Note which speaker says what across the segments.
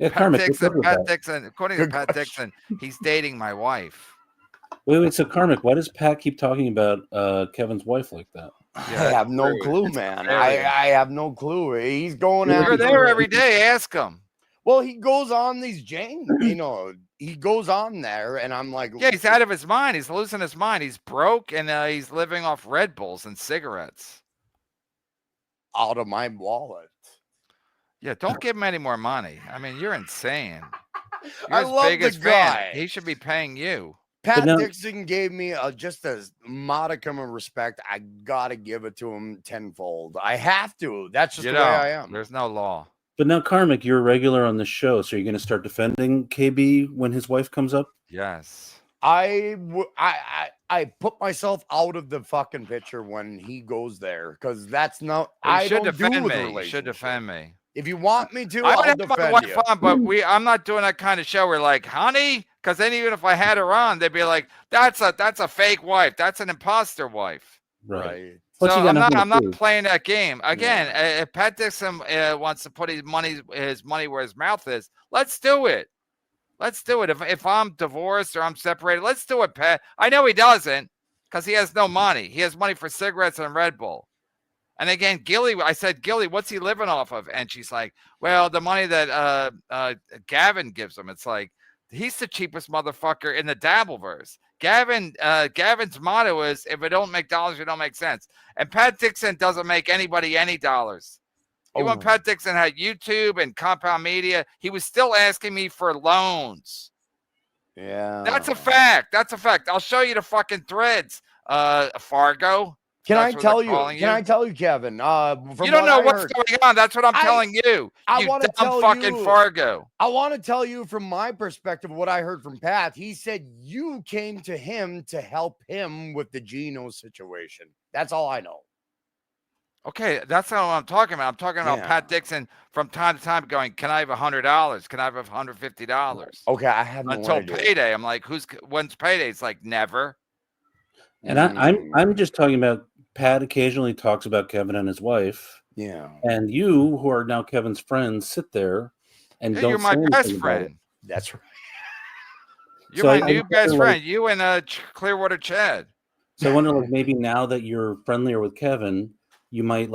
Speaker 1: Yeah,
Speaker 2: Pat
Speaker 1: Karmicx.
Speaker 2: Dixon, according to Pat Dixon, he's dating my wife.
Speaker 1: Wait. So Karmicx, why does Pat keep talking about Kevin's wife like that?
Speaker 3: Yeah, I have no clue, man. I have no clue. He's going out.
Speaker 2: You're there every day. Ask him.
Speaker 3: Well, he goes on these he goes on there, and I'm like,
Speaker 2: yeah, he's out of his mind. He's losing his mind. He's broke, and he's living off Red Bulls and cigarettes.
Speaker 3: Out of my wallet.
Speaker 2: Yeah, don't give him any more money. I mean, you're insane. You're
Speaker 3: I love the guy.
Speaker 2: He should be paying you.
Speaker 3: Pat Dixon gave me just a modicum of respect. I gotta give it to him tenfold. I have to. That's just the way I am.
Speaker 2: There's no law.
Speaker 1: But now, Karmicx, you're a regular on the show, so you're going to start defending KB when his wife comes up?
Speaker 2: Yes.
Speaker 3: I put myself out of the fucking picture when he goes there because that's not.
Speaker 2: I should defend me. You should defend me.
Speaker 3: If you want me to,
Speaker 2: I'll defend my wife on, but I'm not doing that kind of show where like, honey, because then even if I had her on, they'd be like, that's a fake wife. That's an imposter wife.
Speaker 3: Right.
Speaker 2: So I'm not playing that game. Again, if Pat Dixon wants to put his money where his mouth is, let's do it. Let's do it. If I'm divorced or I'm separated, let's do it, Pat. I know he doesn't because he has no money. He has money for cigarettes and Red Bull. And again, Gilly, I said, Gilly, what's he living off of? And she's like, well, the money that Gavin gives him. It's like, he's the cheapest motherfucker in the Dabbleverse. Gavin's motto is, if it don't make dollars, it don't make sense. And Pat Dixon doesn't make anybody any dollars. When Pat Dixon had YouTube and Compound Media, he was still asking me for loans.
Speaker 3: Yeah.
Speaker 2: That's a fact. I'll show you the fucking threads. Fargo.
Speaker 3: Can I tell you, Kevin?
Speaker 2: You don't know what's going on. That's what I'm telling you.
Speaker 3: I want to tell
Speaker 2: fucking Fargo.
Speaker 3: I want to tell you from my perspective what I heard from Pat. He said you came to him to help him with the Gino situation. That's all I know.
Speaker 2: Okay, that's not what I'm talking about. I'm talking about Pat Dixon from time to time going, can I have $100? Can I have $150?
Speaker 3: Okay, I have no
Speaker 2: until
Speaker 3: idea.
Speaker 2: Payday. I'm like, when's payday? It's like never.
Speaker 1: And I'm just talking about Pat occasionally talks about Kevin and his wife.
Speaker 3: Yeah.
Speaker 1: And you, who are now Kevin's friends, sit there and don't.
Speaker 2: You're my best friend.
Speaker 3: That's right.
Speaker 2: You're my new best friend. You and Clearwater Chad.
Speaker 1: So I wonder, like, maybe now that you're friendlier with Kevin, you might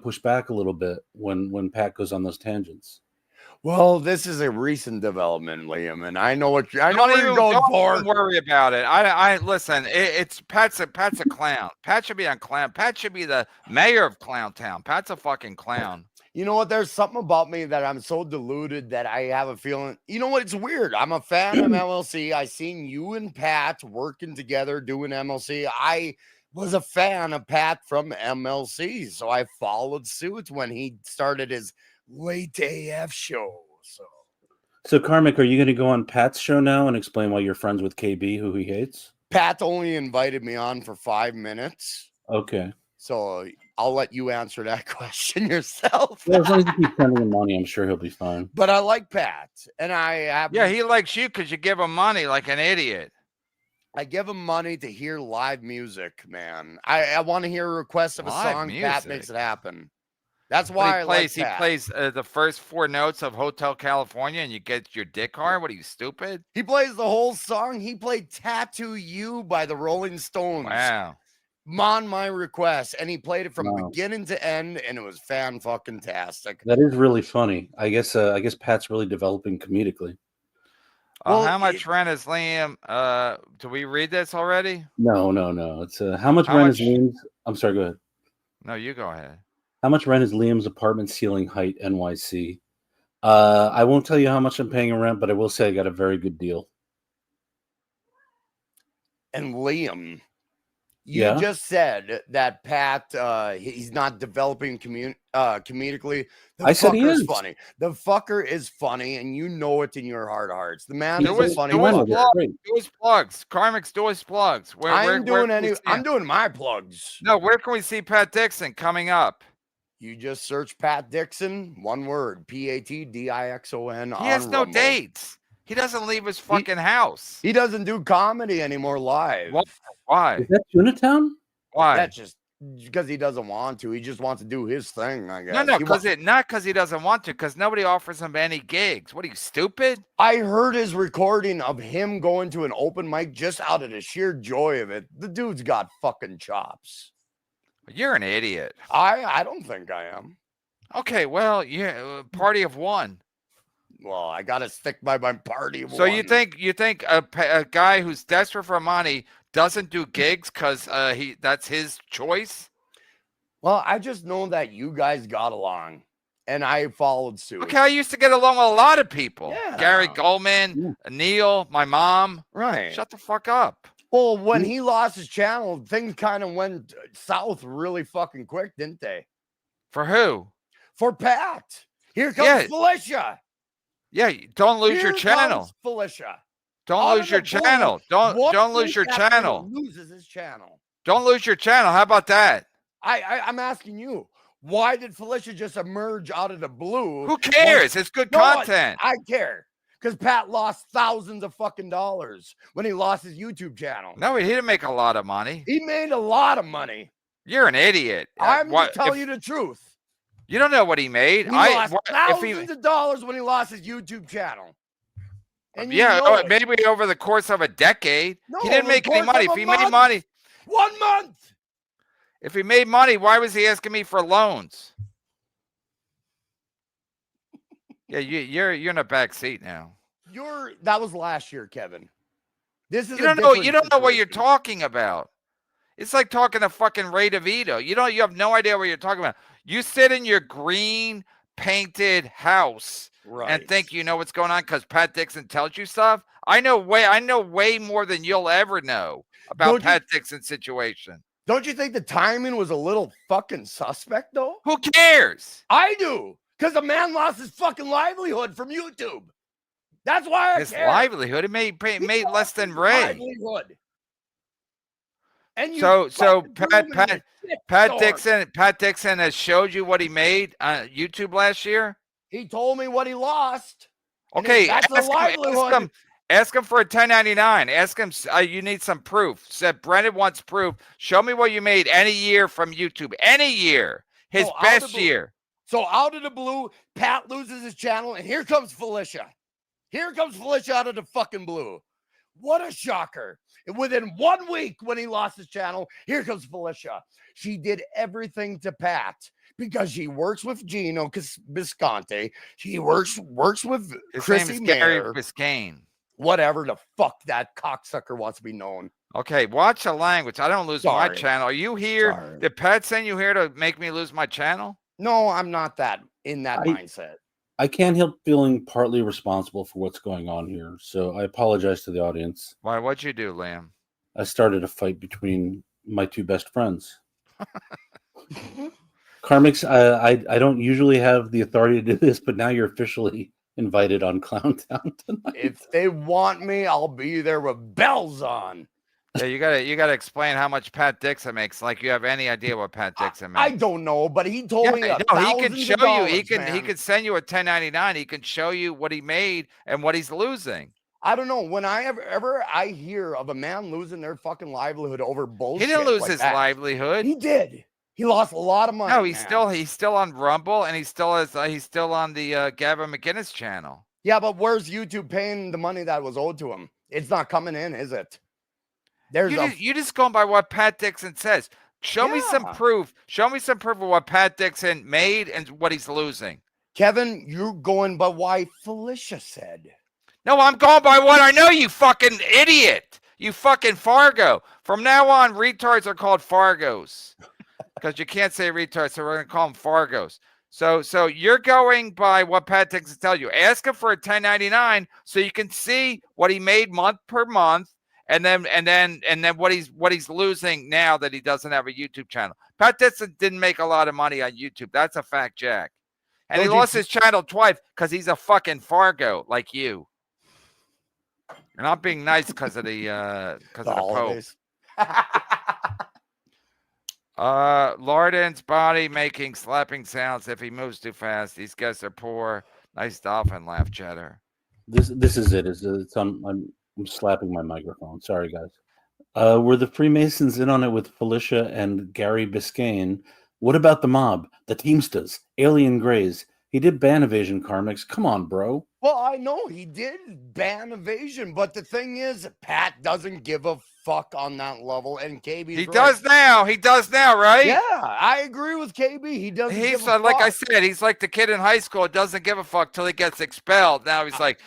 Speaker 1: push back a little bit when Pat goes on those tangents.
Speaker 3: Well, this is a recent development, Liam, and I know what you're going for.
Speaker 2: Don't worry about it. I listen. It's Pat's a clown. Pat should be on clown. Pat should be the mayor of Clown Town. Pat's a fucking clown.
Speaker 3: You know what? There's something about me that I'm so deluded that I have a feeling. You know what? It's weird. I'm a fan of MLC. I seen you and Pat working together doing MLC. I was a fan of Pat from MLC, so I followed suit when he started his late AF show.
Speaker 1: So Karmicx, are you going to go on Pat's show now and explain why you're friends with KB, who he hates?
Speaker 3: Pat only invited me on for 5 minutes.
Speaker 1: Okay.
Speaker 3: So I'll let you answer that question yourself.
Speaker 1: Well, as long as you keep sending him money, I'm sure he'll be fine.
Speaker 3: But I like Pat, and
Speaker 2: he likes you because you give him money like an idiot.
Speaker 3: I give him money to hear live music, man. I want to hear a request of a song. Pat makes it happen. That's why
Speaker 2: he plays the first 4 notes of Hotel California and you get your dick hard. What are you, stupid?
Speaker 3: He plays the whole song. He played Tattoo You by the Rolling Stones.
Speaker 2: Wow.
Speaker 3: On my request. And he played it from beginning to end, and it was fan-fucking-tastic.
Speaker 1: That is really funny. I guess Pat's really developing comedically.
Speaker 2: How much rent is Liam? Do we read this already?
Speaker 1: No. It's how much rent is Liam's? I'm sorry, go ahead.
Speaker 2: No, you go ahead.
Speaker 1: How much rent is Liam's apartment ceiling height, NYC? I won't tell you how much I'm paying in rent, but I will say I got a very good deal.
Speaker 3: And Liam, you just said that Pat, he's not developing comedically.
Speaker 1: I said he is
Speaker 3: funny. The fucker is funny, and you know it in your heart of hearts. The man is funny.
Speaker 2: Do his plugs. Karmicx, do his plugs.
Speaker 3: I'm doing my plugs.
Speaker 2: No, where can we see Pat Dixon coming up?
Speaker 3: You just search Pat Dixon, one word, PATDIXON.
Speaker 2: He has no dates. He doesn't leave his fucking house.
Speaker 3: He doesn't do comedy anymore live.
Speaker 2: Why?
Speaker 1: Is that Tunatown?
Speaker 2: Why?
Speaker 3: That's just because he doesn't want to. He just wants to do his thing, I guess.
Speaker 2: No, not because he doesn't want to, because nobody offers him any gigs. What are you, stupid?
Speaker 3: I heard his recording of him going to an open mic just out of the sheer joy of it. The dude's got fucking chops.
Speaker 2: You're an idiot.
Speaker 3: I don't think I am.
Speaker 2: Okay, well, yeah, party of one.
Speaker 3: Well, I gotta stick by my party of
Speaker 2: So
Speaker 3: one.
Speaker 2: you think a guy who's desperate for money doesn't do gigs because that's his choice?
Speaker 3: Well, I just know that you guys got along, and I followed suit.
Speaker 2: Okay, I used to get along with a lot of people.
Speaker 3: Yeah.
Speaker 2: Gary Goldman, Neil, my mom.
Speaker 3: Right.
Speaker 2: Shut the fuck up.
Speaker 3: Well, when he lost his channel, things kind of went south really fucking quick, didn't they?
Speaker 2: For who?
Speaker 3: For Pat. Here comes Felicia.
Speaker 2: Yeah, don't lose your
Speaker 3: Here
Speaker 2: channel.
Speaker 3: comes Felicia.
Speaker 2: Don't lose your channel. Don't lose your channel.
Speaker 3: Loses his channel.
Speaker 2: Don't lose your channel. How about that?
Speaker 3: I'm asking you, why did Felicia just emerge out of the blue?
Speaker 2: Who cares? It's good content.
Speaker 3: I care. Because Pat lost thousands of fucking dollars when he lost his YouTube channel.
Speaker 2: No, he didn't make a lot of money.
Speaker 3: He made a lot of money.
Speaker 2: You're an idiot.
Speaker 3: I'm just telling you the truth.
Speaker 2: You don't know what he made.
Speaker 3: He lost thousands of dollars when he lost his YouTube channel. And
Speaker 2: yeah, maybe over the course of a decade.
Speaker 3: No,
Speaker 2: he didn't make any money. If he made money,
Speaker 3: 1 month.
Speaker 2: If he made money, why was he asking me for loans? Yeah, you're in a back seat now.
Speaker 3: That was last year, Kevin. This is
Speaker 2: you don't know what you're talking about. It's like talking to fucking Ray DeVito. You have no idea what you're talking about. You sit in your green painted house and think you know what's going on because Pat Dixon tells you stuff. I know way more than you'll ever know about Pat Dixon's situation.
Speaker 3: Don't you think the timing was a little fucking suspect though?
Speaker 2: Who cares?
Speaker 3: I do. Because the man lost his fucking livelihood from YouTube. That's why
Speaker 2: his livelihood. It made less than Ray. Livelihood.
Speaker 3: And
Speaker 2: so Pat Dixon has showed you what he made on YouTube last year.
Speaker 3: He told me what he lost.
Speaker 2: Okay, ask him for a 1099. Ask him. You need some proof. Said Brennan wants proof. Show me what you made any year from YouTube. Any year, his best year.
Speaker 3: So out of the blue, Pat loses his channel, and here comes Felicia. Here comes Felicia out of the fucking blue. What a shocker. And within 1 week when he lost his channel, here comes Felicia. She did everything to Pat because she works with Gino Bisconte. She works with Chrissy
Speaker 2: Gary Biscayne.
Speaker 3: Whatever the fuck that cocksucker wants to be known.
Speaker 2: Okay, watch the language. I don't lose my channel. Are you here? Sorry. Did Pat send you here to make me lose my channel?
Speaker 3: No, I'm not in that mindset.
Speaker 1: I can't help feeling partly responsible for what's going on here. So I apologize to the audience.
Speaker 2: Why? What'd you do, Liam?
Speaker 1: I started a fight between my two best friends. Karmicx, I don't usually have the authority to do this, but now you're officially invited on Clowntown tonight.
Speaker 3: If they want me, I'll be there with bells on.
Speaker 2: Yeah, you gotta explain how much Pat Dixon makes. Like you have any idea what Pat Dixon makes?
Speaker 3: I don't know, but he told me.
Speaker 2: He can show you. He can send you a 1099. He can show you what he made and what he's losing.
Speaker 3: I don't know. When I I hear of a man losing their fucking livelihood over bullshit,
Speaker 2: he didn't lose his livelihood.
Speaker 3: He did. He lost a lot of money.
Speaker 2: No, he's still on Rumble and he's still on the Gavin McInnes channel.
Speaker 3: Yeah, but where's YouTube paying the money that was owed to him? It's not coming in, is it?
Speaker 2: You just going by what Pat Dixon says. Show me some proof. Show me some proof of what Pat Dixon made and what he's losing.
Speaker 3: Kevin, you're going by what Felicia said.
Speaker 2: No, I'm going by what I know, you fucking idiot. You fucking Fargo. From now on, retards are called Fargos. Because you can't say retards, so we're going to call them Fargos. So you're going by what Pat Dixon tells you. Ask him for a 1099 so you can see what he made month per month. And then what he's losing now that he doesn't have a YouTube channel. Pat Dixon didn't make a lot of money on YouTube. That's a fact, Jack. And he lost his channel twice because he's a fucking Fargo like you. You're not being nice because of the Pope. Larden's body making slapping sounds if he moves too fast. These guys are poor. Nice dolphin laugh, Cheddar.
Speaker 1: This is it. I'm slapping my microphone. Sorry, guys. Were the Freemasons in on it with Felicia and Gary Biscayne? What about the mob, the Teamsters, Alien Greys? He did ban Evasion, Karmicx. Come on, bro.
Speaker 3: Well, I know he did ban Evasion, but the thing is, Pat doesn't give a fuck on that level, and KB's
Speaker 2: He
Speaker 3: right.
Speaker 2: does now. He does now, right?
Speaker 3: Yeah, I agree with KB. He doesn't give a
Speaker 2: like
Speaker 3: fuck.
Speaker 2: I said, he's like the kid in high school who doesn't give a fuck till he gets expelled. Now he's like,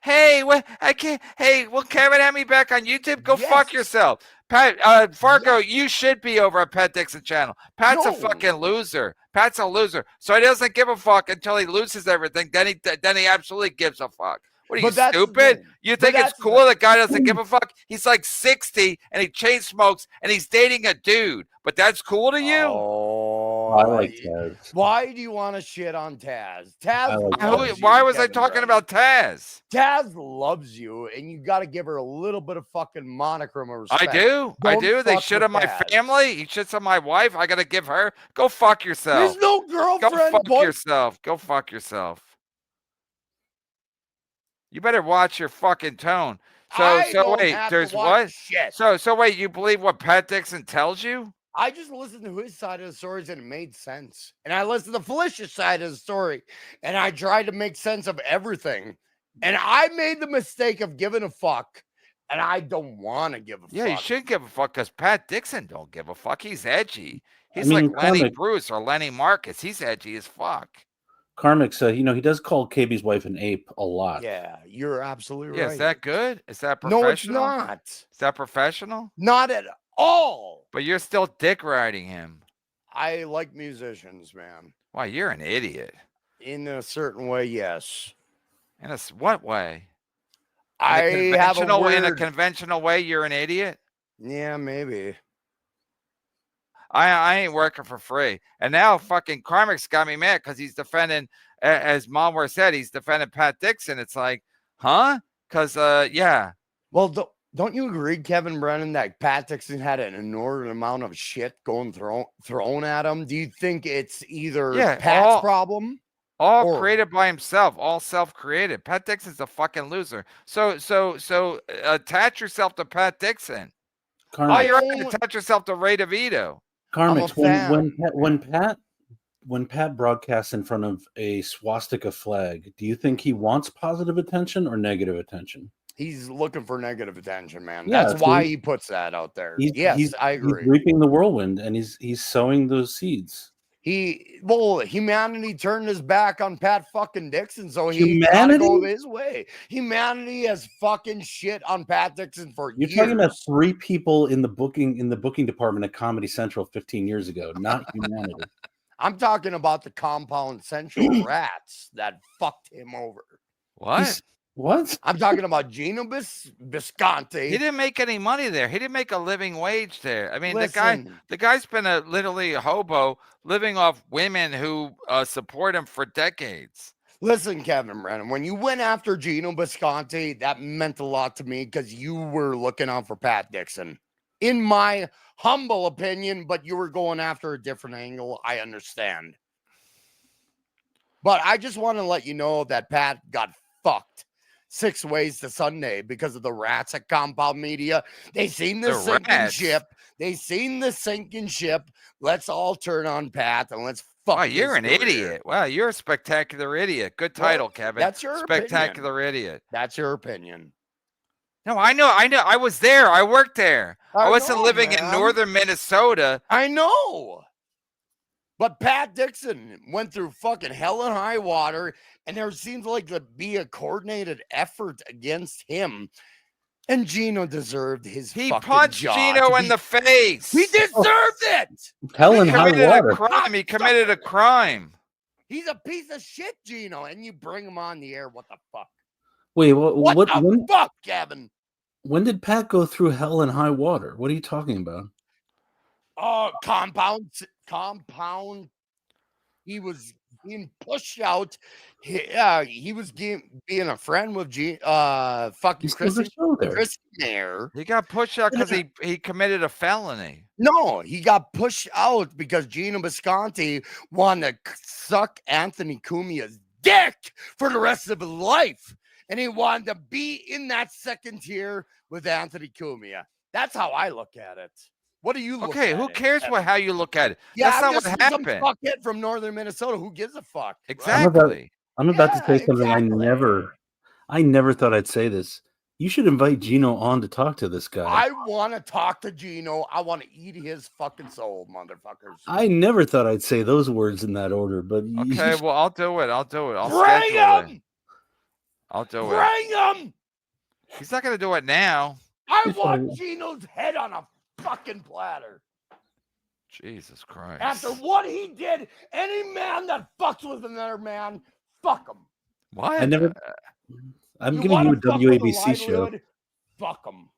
Speaker 2: hey, what? I can't. Hey, will Kevin have me back on YouTube? Go fuck yourself, Pat. Fargo, you should be over at Pat Dixon channel. Pat's a fucking loser. Pat's a loser. So he doesn't give a fuck until he loses everything. Then he absolutely gives a fuck. What are you, stupid? You think it's cool the guy doesn't give a fuck? He's like 60 and he chain smokes and he's dating a dude. But that's cool to you?
Speaker 3: Oh,
Speaker 1: I like Taz.
Speaker 3: Why do you want to shit on Taz? Taz,
Speaker 2: why was I talking about Taz?
Speaker 3: Taz loves you, and you got to give her a little bit of fucking monochrome of respect.
Speaker 2: I do. They shit on my family. He shits on my wife. I got to give her. Go fuck yourself.
Speaker 3: There's no girlfriend.
Speaker 2: Go fuck yourself. Go fuck yourself. You better watch your fucking tone. So wait, there's what?
Speaker 3: Shit.
Speaker 2: So wait, you believe what Pat Dixon tells you?
Speaker 3: I just listened to his side of the stories and it made sense. And I listened to Felicia's side of the story and I tried to make sense of everything. And I made the mistake of giving a fuck. And I don't want to give a fuck.
Speaker 2: Yeah, you should give a fuck because Pat Dixon don't give a fuck. He's edgy. He's like Lenny Bruce or Lenny Marcus. He's edgy as fuck.
Speaker 1: Karmicx, he does call KB's wife an ape a lot.
Speaker 3: Yeah, you're absolutely right.
Speaker 2: Yeah, is that good? Is that professional?
Speaker 3: No, it's not.
Speaker 2: Is that professional?
Speaker 3: Not at all.
Speaker 2: But you're still dick riding him.
Speaker 3: I like musicians, man.
Speaker 2: Why, you're an idiot.
Speaker 3: In a certain way, yes.
Speaker 2: In what way?
Speaker 3: In
Speaker 2: a conventional way, you're an idiot?
Speaker 3: Yeah, maybe.
Speaker 2: I ain't working for free. And now fucking Karmicx got me mad because he's defending, as Malware said, he's defending Pat Dixon. It's like, huh? Because, yeah.
Speaker 3: Well, don't you agree, Kevin Brennan, that Pat Dixon had an inordinate amount of shit thrown at him? Do you think it's either Pat's problem?
Speaker 2: All created by himself, all self-created. Pat Dixon's a fucking loser. So attach yourself to Pat Dixon.
Speaker 1: Karmicx.
Speaker 2: You're going to attach yourself to Ray DeVito.
Speaker 1: Karmicx, when Pat broadcasts in front of a swastika flag, do you think he wants positive attention or negative attention?
Speaker 3: He's looking for negative attention, man.
Speaker 1: Yeah,
Speaker 3: that's why he puts that out there. I agree.
Speaker 1: He's reaping the whirlwind and he's sowing those seeds.
Speaker 3: Humanity turned his back on Pat fucking Dixon, so he gotta go his way. Humanity has fucking shit on Pat Dixon for years.
Speaker 1: You're talking about 3 people in the booking department at Comedy Central 15 years ago, not humanity.
Speaker 3: I'm talking about the Compound Central rats that fucked him over.
Speaker 2: What?
Speaker 1: What?
Speaker 3: I'm talking about Gino Bisconti.
Speaker 2: He didn't make any money there. He didn't make a living wage there. I mean, the guy's been literally a hobo living off women who support him for decades.
Speaker 3: Listen, Kevin Brennan, when you went after Gino Bisconti, that meant a lot to me because you were looking out for Pat Dixon. In my humble opinion, but you were going after a different angle. I understand. But I just want to let you know that Pat got fucked 6 ways to Sunday because of the rats at Compound Media. They seen the sinking ship. They seen the sinking ship. Let's all turn on Pat and let's fuck.
Speaker 2: Wow, you're an idiot. Wow, you're a spectacular idiot. Good title, Kevin.
Speaker 3: That's your
Speaker 2: spectacular idiot.
Speaker 3: That's your opinion.
Speaker 2: No, I know. I was there. I worked there. I wasn't living in northern Minnesota.
Speaker 3: I know. But Pat Dixon went through fucking hell and high water, and there seems like to be a coordinated effort against him. And Gino deserved his fucking job.
Speaker 2: He punched Gino in the face.
Speaker 3: He deserved it.
Speaker 1: Hell and high water.
Speaker 2: He committed a crime.
Speaker 3: He's a piece of shit, Gino, and you bring him on the air. What the fuck?
Speaker 1: Wait,
Speaker 3: what the fuck, Kevin?
Speaker 1: When did Pat go through hell and high water? What are you talking about?
Speaker 3: Compound. He was being pushed out. He was being a friend with fucking Chris Mayer.
Speaker 2: He got pushed out because he committed a felony.
Speaker 3: No, he got pushed out because Gino Bisconti wanted to suck Anthony Cumia's dick for the rest of his life. And he wanted to be in that second tier with Anthony Cumia. That's how I look at it. What do you look
Speaker 2: Okay,
Speaker 3: at
Speaker 2: who
Speaker 3: it
Speaker 2: cares
Speaker 3: as?
Speaker 2: how you look at it?
Speaker 3: Yeah,
Speaker 2: That's
Speaker 3: I'm
Speaker 2: not
Speaker 3: just
Speaker 2: what
Speaker 3: some
Speaker 2: happened.
Speaker 3: fuckhead from northern Minnesota. Who gives a fuck? right?
Speaker 2: Exactly.
Speaker 1: I'm about to
Speaker 3: Yeah,
Speaker 1: say something
Speaker 3: exactly.
Speaker 1: I never thought I'd say this. You should invite Gino on to talk to this guy.
Speaker 3: I want to talk to Gino. I want to eat his fucking soul, motherfuckers.
Speaker 1: I never thought I'd say those words in that order, but
Speaker 2: Okay, well, I'll do it. I'll do it. I'll
Speaker 3: Bring
Speaker 2: schedule it.
Speaker 3: him!
Speaker 2: I'll do it.
Speaker 3: Bring him!
Speaker 2: He's not going to do it now.
Speaker 3: I want Gino's head on a fucking platter.
Speaker 2: Jesus Christ.
Speaker 3: After what he did, any man that fucks with another man, fuck him.
Speaker 2: What?
Speaker 1: I never. I'm
Speaker 3: You
Speaker 1: giving you a
Speaker 3: wanna fuck with a
Speaker 1: WABC show.
Speaker 3: livelihood? Fuck him.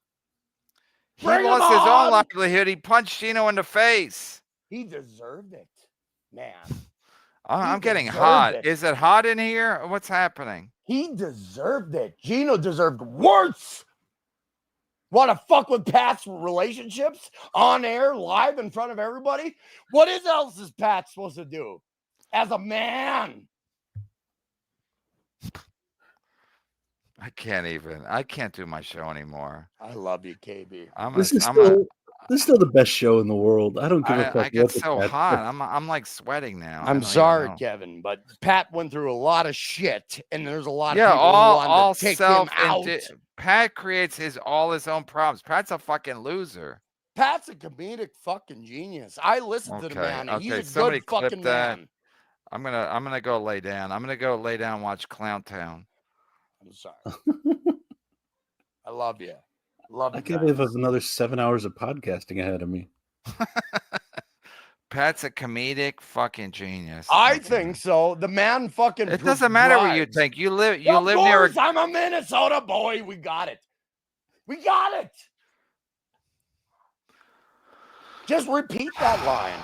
Speaker 2: He
Speaker 3: Bring him
Speaker 2: lost his own
Speaker 3: on!
Speaker 2: livelihood. He punched Gino in the face.
Speaker 3: He deserved it, man.
Speaker 2: I'm getting
Speaker 3: deserved
Speaker 2: hot.
Speaker 3: it.
Speaker 2: Is it hot in here? What's happening?
Speaker 3: He deserved it. Gino deserved worse. Want to fuck with Pat's relationships on air, live in front of everybody? What else is Pat supposed to do as a man?
Speaker 2: I can't do my show anymore.
Speaker 3: I love you, KB.
Speaker 1: This is still the best show in the world. I don't give a fuck.
Speaker 2: I get
Speaker 1: what the
Speaker 2: so
Speaker 1: cat-
Speaker 2: hot. I'm like sweating now. I
Speaker 3: I'm
Speaker 2: don't even
Speaker 3: sorry,
Speaker 2: know.
Speaker 3: Kevin, but Pat went through a lot of shit, and there's a lot of
Speaker 2: Yeah,
Speaker 3: people who
Speaker 2: all
Speaker 3: wanted to take him
Speaker 2: self
Speaker 3: out.
Speaker 2: Pat creates all his own problems. Pat's a fucking loser.
Speaker 3: Pat's a comedic fucking genius. I listen to the man, and he's a
Speaker 2: somebody
Speaker 3: good
Speaker 2: clip
Speaker 3: fucking
Speaker 2: that.
Speaker 3: man.
Speaker 2: I'm gonna go lay down. I'm gonna go lay down and watch Clown Town.
Speaker 3: I'm sorry. I love you. Love you.
Speaker 1: I can't believe I have another 7 hours of podcasting ahead of me.
Speaker 2: Pat's a comedic fucking genius.
Speaker 3: I think so. The man fucking.
Speaker 2: It doesn't matter what you think. You live near.
Speaker 3: I'm a Minnesota boy. We got it. We got it. Just repeat that line.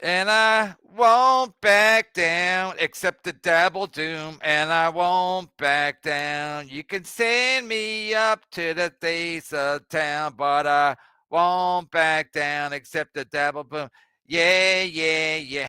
Speaker 2: And I won't back down, except the dabble doom. And I won't back down. You can send me up to the face of town, but I won't back down, except the dabble boom. Yeah, yeah, yeah.